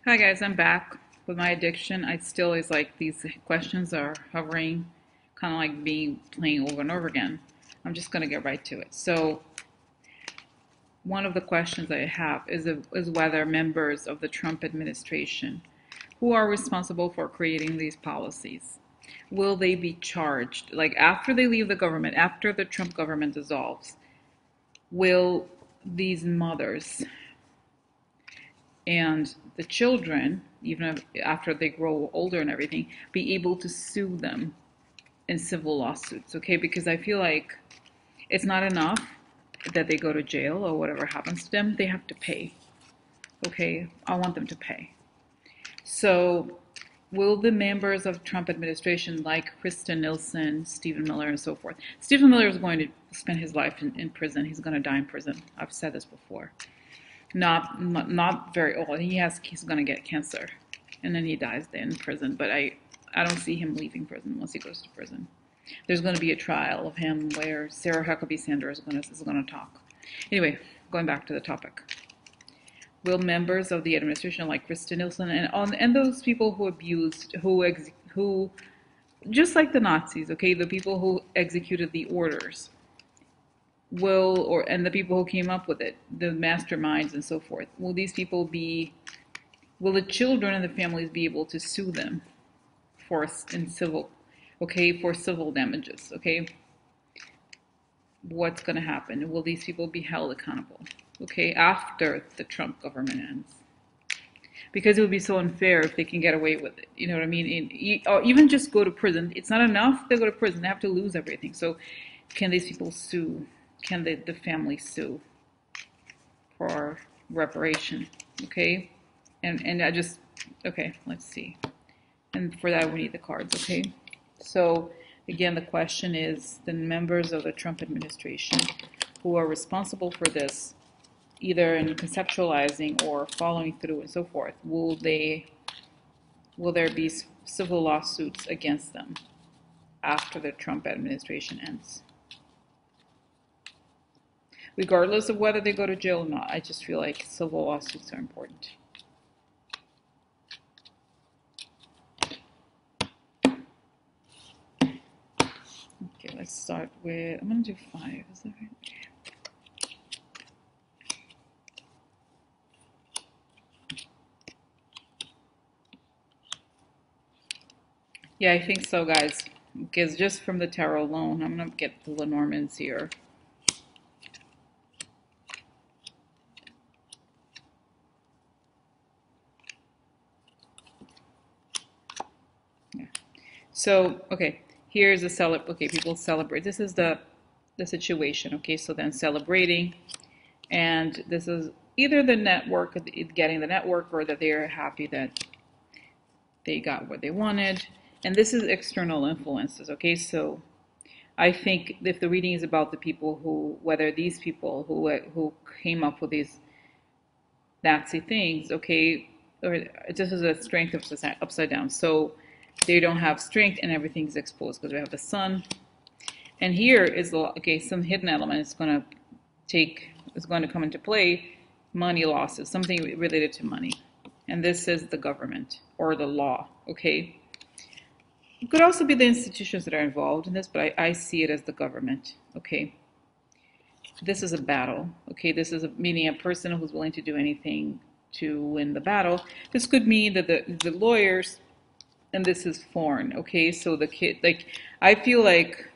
Hi guys, I'm back with my addiction. I still is like these questions are hovering, kind of like being playing over and over again. I'm just gonna get right to it. So one of the questions I have is whether members of the Trump administration who are responsible for creating these policies, will they be charged? Like after they leave the government, after the Trump government dissolves, will these mothers and the children, even after they grow older and everything, be able to sue them in civil lawsuits, okay? Because I feel like it's not enough that they go to jail or whatever happens to them, they have to pay, okay? I want them to pay. So will the members of Trump administration like Kristen Nielsen, Stephen Miller, and so forth? Stephen Miller is going to spend his life in prison. He's going to die in prison. I've said this before. Not very old. He's going to get cancer, and then he dies there in prison. But I don't see him leaving prison once he goes to prison. There's going to be a trial of him where Sarah Huckabee Sanders is going to talk. Anyway, going back to the topic. Will members of the administration like Kristen Nielsen and those people who abused, who just like the Nazis, okay, the people who executed the orders, and the people who came up with it, the masterminds and so forth, will the children and the families be able to sue them for civil damages, okay? What's going to happen? Will these people be held accountable, okay, after the Trump government ends? Because it would be so unfair if they can get away with it. You know what I mean? Or even just go to prison. It's not enough they go to prison. They have to lose everything. So can these people sue? Can the family sue for reparation? Okay? And okay, let's see. And for that, we need the cards, okay? So again, the question is the members of the Trump administration who are responsible for this, either in conceptualizing or following through and so forth, will there be civil lawsuits against them after the Trump administration ends? Regardless of whether they go to jail or not, I just feel like civil lawsuits are important. Okay, let's start with, I'm going to do 5, is that right? Yeah, I think so, guys. Because just from the tarot alone, I'm going to get the Lenormands here. Yeah. So, okay, here's a okay, people celebrate. This is the situation, okay? So then celebrating, and this is either the network, getting the network, or that they're happy that they got what they wanted. And this is external influences, okay? So I think if the reading is about the people whether these people who came up with these Nazi things, okay, or this is a strength upside down. So they don't have strength and everything's exposed because we have the sun. And here is okay, some hidden element is going to come into play, money losses, something related to money. And this is the government or the law, okay? It could also be the institutions that are involved in this, but I see it as the government, okay? This is a battle, okay? This is meaning a person who's willing to do anything to win the battle. This could mean that the lawyers, and this is foreign, okay? So the kid, like, I feel like,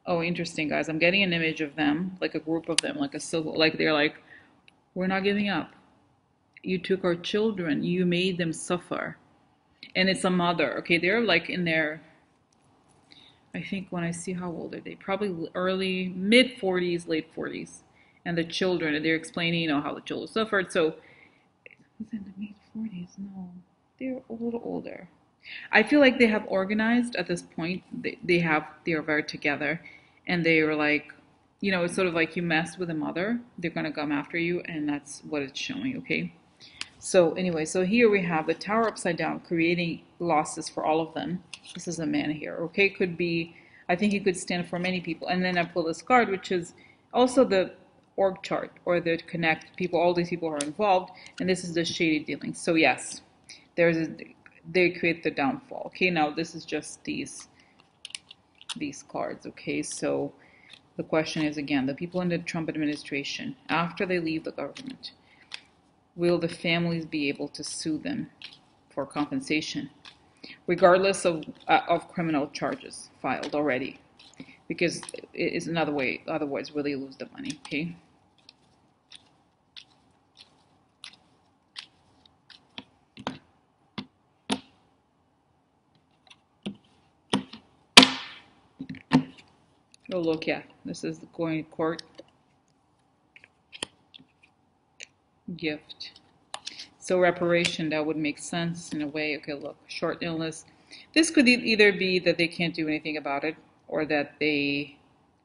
oh, interesting, guys. I'm getting an image of them, like a group of them, like a civil, like they're like, we're not giving up. You took our children. You made them suffer. And it's a mother, okay? They're like in their, I think when I see how old are they, probably early, mid 40s, late 40s. And the children, and they're explaining, you know, how the children suffered. So, who's in the mid 40s? No, they're a little older. I feel like they have organized at this point. They are very together, and they are like, you know, it's sort of like you mess with a mother, they're gonna come after you, and that's what it's showing, okay? So anyway, so here we have the tower upside down, creating losses for all of them. This is a man here, okay? Could be, I think he could stand for many people. And then I pull this card, which is also org chart, or they connect people, all these people are involved, and this is the shady dealings. So yes, they create the downfall. Okay, now this is just these cards. Okay, so the question is again, the people in the Trump administration, after they leave the government, will the families be able to sue them for compensation, regardless of criminal charges filed already? Because it is another way, otherwise will they lose the money? Okay. Oh look, yeah, this is the going to court. Gift. So reparation, that would make sense in a way. Okay, look, short illness. This could either be that they can't do anything about it, or that they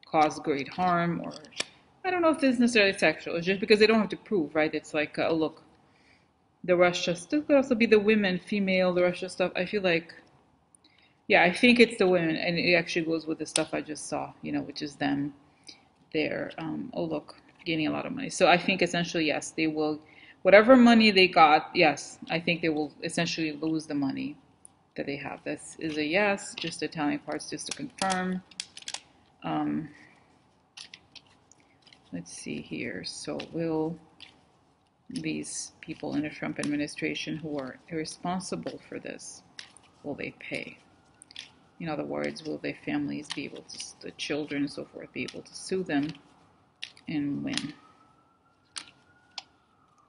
cause great harm, or I don't know if this is necessarily sexual. It's just because they don't have to prove, right? It's like, oh look, the Russia stuff could also be the women, female, the Russia stuff. I feel like, yeah, I think it's the women, and it actually goes with the stuff I just saw, you know, which is them. They're, oh look, gaining a lot of money. So I think essentially, yes, they will, whatever money they got, yes, I think they will essentially lose the money that they have. This is a yes, just the Italian parts just to confirm. Let's see here. So will these people in the Trump administration who are responsible for this, will they pay? In other words, will their families be able to, the children and so forth, be able to sue them and win?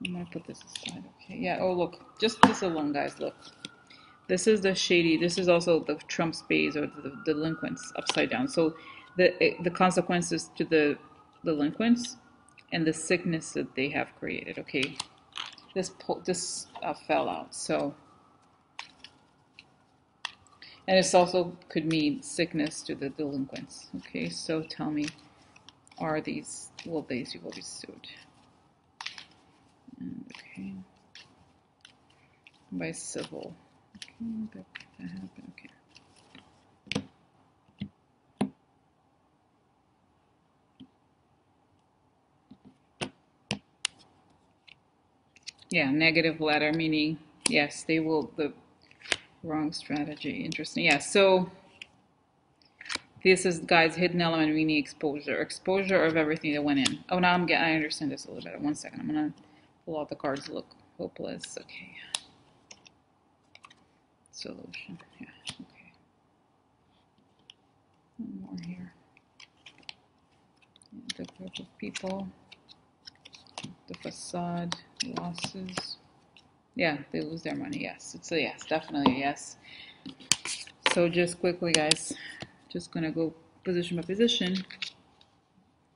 I'm gonna put this aside. Okay, yeah, oh look, just this alone, guys, look. This is the shady, this is also the Trump spades, or the delinquents upside down. So the consequences to the delinquents and the sickness that they have created. Okay, this fell out. So, and this also could mean sickness to the delinquents. Okay, so tell me, are these, will these people be sued? And, okay, by civil. Okay, that happened. Okay. Yeah, negative letter, meaning, yes, they will, the wrong strategy. Interesting. Yeah, so this is, guys, hidden element, meaning exposure. Exposure of everything that went in. Oh, now I understand this a little better. One second. I'm going to pull out the cards. Look, hopeless. Okay. Solution. Yeah, okay. One more here. The group of people. The facade. Losses. Yeah, they lose their money. Yes, it's a yes. Definitely a yes. So just quickly, guys, just going to go position by position.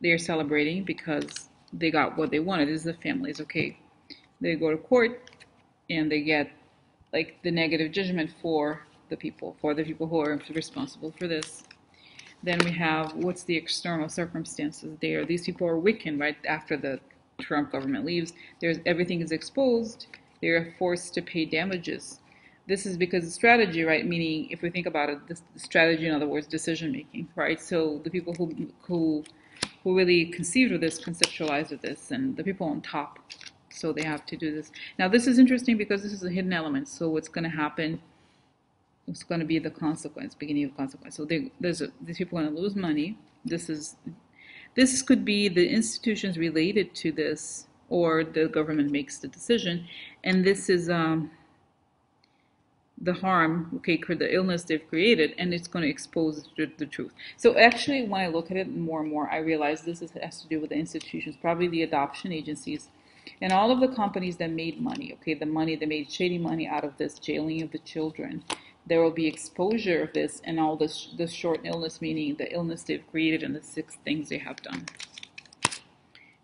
They're celebrating because they got what they wanted. This is the families, okay? They go to court and they get like the negative judgment for the people who are responsible for this. Then we have what's the external circumstances there. These people are weakened right after the Trump government leaves. Everything is exposed. They're forced to pay damages. This is because of strategy, right? Meaning, if we think about it, the strategy, in other words, decision making, right? So the people who really conceived of this, conceptualized of this, and the people on top. So they have to do this. Now this is interesting because this is a hidden element. So what's going to happen? It's going to be the consequence, beginning of consequence. So these people are going to lose money. This could be the institutions related to this, or the government makes the decision, and this is the harm, okay, the illness they've created, and it's going to expose the truth. So actually, when I look at it more and more, I realize this has to do with the institutions, probably the adoption agencies, and all of the companies that made money, okay, the money that made shady money out of this jailing of the children. There will be exposure of this and all this short illness, meaning the illness they've created and the 6 things they have done.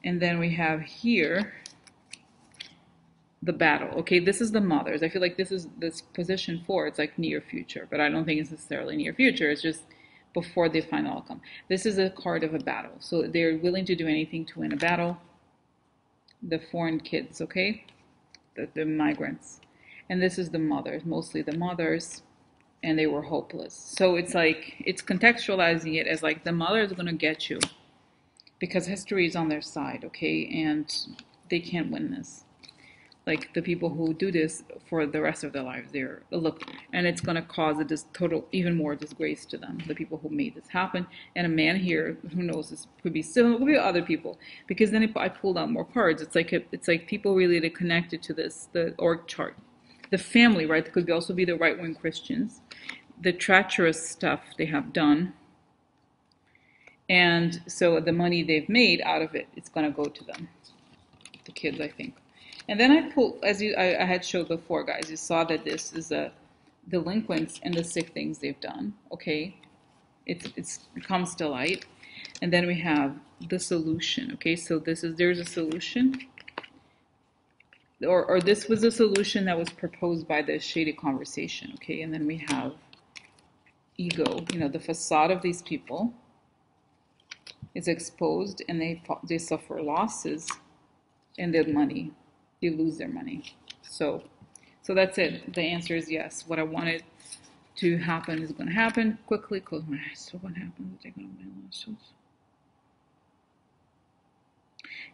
And then we have here the battle. Okay, this is the mothers. I feel like this position 4, it's like near future, but I don't think it's necessarily near future. It's just before the final outcome. This is a card of a battle. So they're willing to do anything to win a battle. The foreign kids, okay? The migrants. And this is the mothers, mostly the mothers, and they were hopeless. So it's like, it's contextualizing it as like the mother is going to get you. because history is on their side, okay, and they can't win this. Like the people who do this for the rest of their lives, they're look, and it's going to cause a total, even more disgrace to them. The people who made this happen, and a man here who knows this could be still, could be other people, because then I pulled out more cards. It's like people really connected to this, the org chart, the family, right? It could also be the right-wing Christians, the treacherous stuff they have done, and so the money they've made out of it, it's going to go to them, the kids, I think. And then I pulled, as I had showed before, guys, you saw that this is a delinquents and the sick things they've done, okay? It comes to light. And then we have the solution, okay? So there's a solution, or this was a solution that was proposed by the shady conversation, okay? And then we have ego, the facade of these people is exposed, and they suffer losses and their money. They lose their money. So that's it. The answer is yes. What I wanted to happen is going to happen. Quickly close my eyes. So what happens? Take out my lawsuits.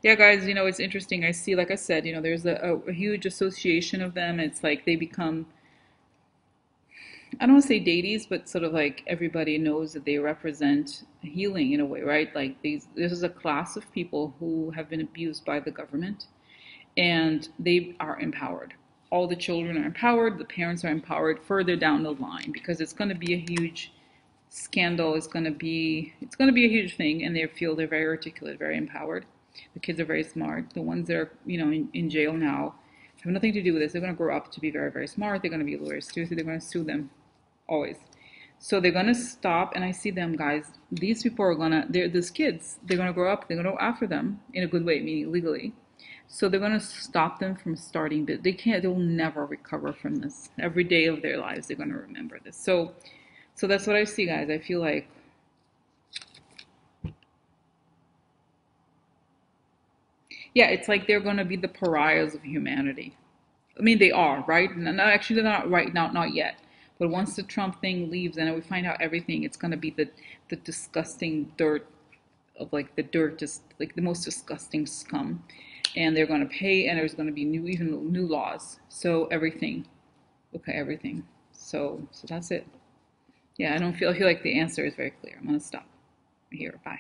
Yeah, guys, it's interesting. I see, like I said, there's a huge association of them. It's like they become, I don't want to say deities, but sort of like everybody knows that they represent healing in a way, right? Like this is a class of people who have been abused by the government, and they are empowered. All the children are empowered, the parents are empowered further down the line, because it's going to be a huge scandal. It's going to be a huge thing, and they feel they're very articulate, very empowered. The kids are very smart. The ones that are, in jail now have nothing to do with this. They're going to grow up to be very, very smart. They're going to be lawyers too, so they're going to sue them always. So they're going to stop, and I see them, guys. These people are going to, these kids, they're going to grow up, they're going to go after them in a good way, meaning legally. So they're going to stop them from starting, but they'll never recover from this. Every day of their lives, they're going to remember this. So that's what I see, guys. I feel like, yeah, it's like they're going to be the pariahs of humanity. I mean, they are, right? No, actually, they're not right now, not yet. But once the Trump thing leaves and we find out everything, it's going to be the disgusting dirt of like the dirt, just like the most disgusting scum. And they're going to pay, and there's going to be even new laws. So everything, okay, everything. So that's it. Yeah, I feel like the answer is very clear. I'm going to stop here. Bye.